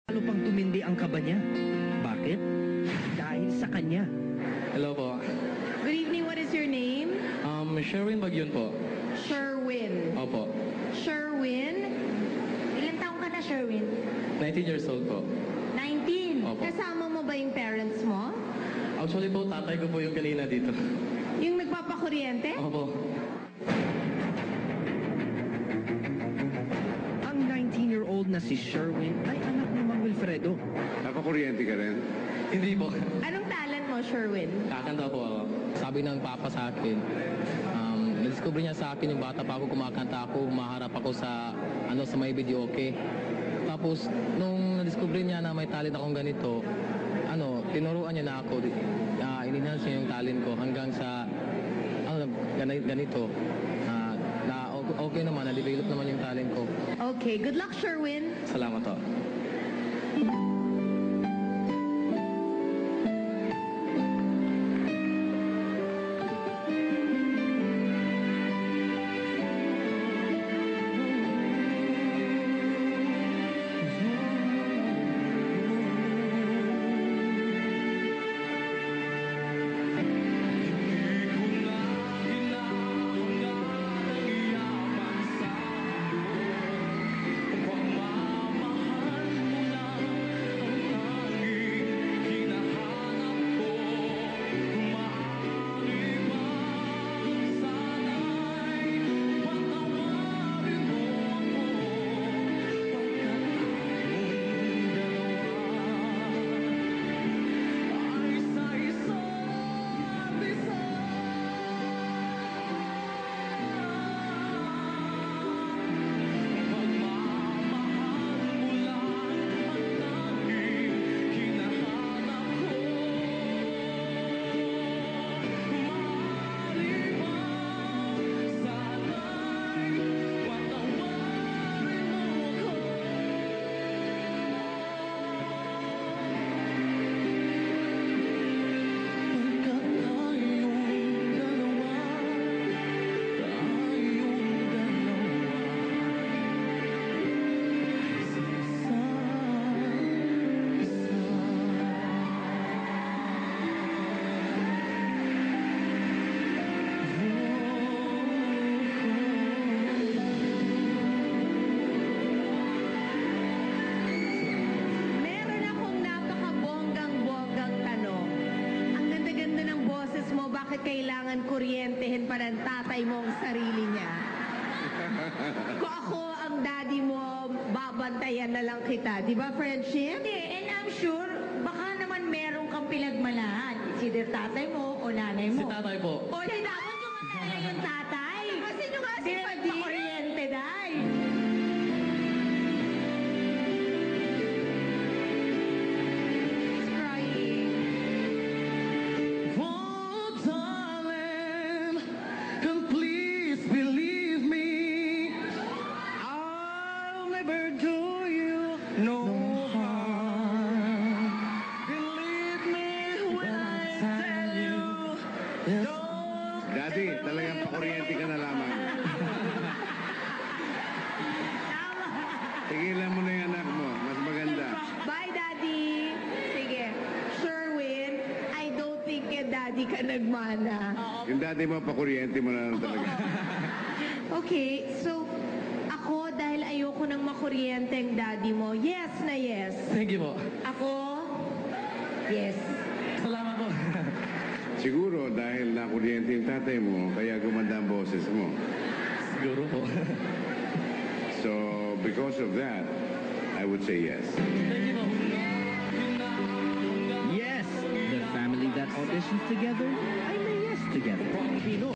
Lalo pang tumindi ang kaba niya. Bakit? Dahil sa kanya. Hello po. Good evening, what is your name? Sherwin Bagyun po. Sherwin. Opo. Sherwin? Ilan taong ka na, Sherwin? 19 years old po. 19. Opo. Kasama mo ba yung parents mo? Actually po, tatay ko po yung kanina dito. Yung nagpapakuryente? Opo. Ang 19-year-old na si Sherwin ay anak ni Mang Wilfredo. Napakuryente ka rin? Hindi po. Anong talent mo, Sherwin? Kakanta po ako. Sabi ng papa sa akin, na-discover niya sa akin yung bata pa ako, kumakanta ako, humaharap ako sa may video, okay? Tapos, nung na-discover niya na may talent akong ganito, tinuruan niya na ako, in-enhance niya yung talent ko hanggang sa, ganito. Okay naman, na-develop naman yung talent ko. Okay, good luck, Sherwin. Salamat po. Meron akong napakabonggang-bonggang tanong. Ang ganda-ganda ng boses mo, bakit kailangan kuryentehin pa ng tatay mo ang sarili niya? Kung ako ang daddy mo, babantayan na lang kita. Di ba, friendship? Hindi, and I'm sure, baka naman meron kang pinagmalahan. Either tatay mo o nanay Si mo. tatay po. O di dapat yung nanay yung tatay. Kasi nyo nga si Di Padi. kuryente, day. He's crying. Oh, darling, and please believe me, I'll never do you no harm. Believe me when I tell you, don't Daddy, talagang pakuryente ka na lamang. Tigilan mo na yung anak mo. Mas maganda. Bye, Daddy. Sige. Sherwin, I don't think kay Daddy ka nagmana. Yung daddy mo, pakuryente mo na lang talaga. Okay, so ako, dahil ayoko nang makuryente ang daddy mo, yes na yes. Thank you po. Ako, yes. Salamat po. Siguro dahil nakuryente yung tatay mo, kaya gumanda ang boses mo. Siguro po. So, because of that, I would say yes. Thank you po. Yes, the family that auditions together ay may yes together.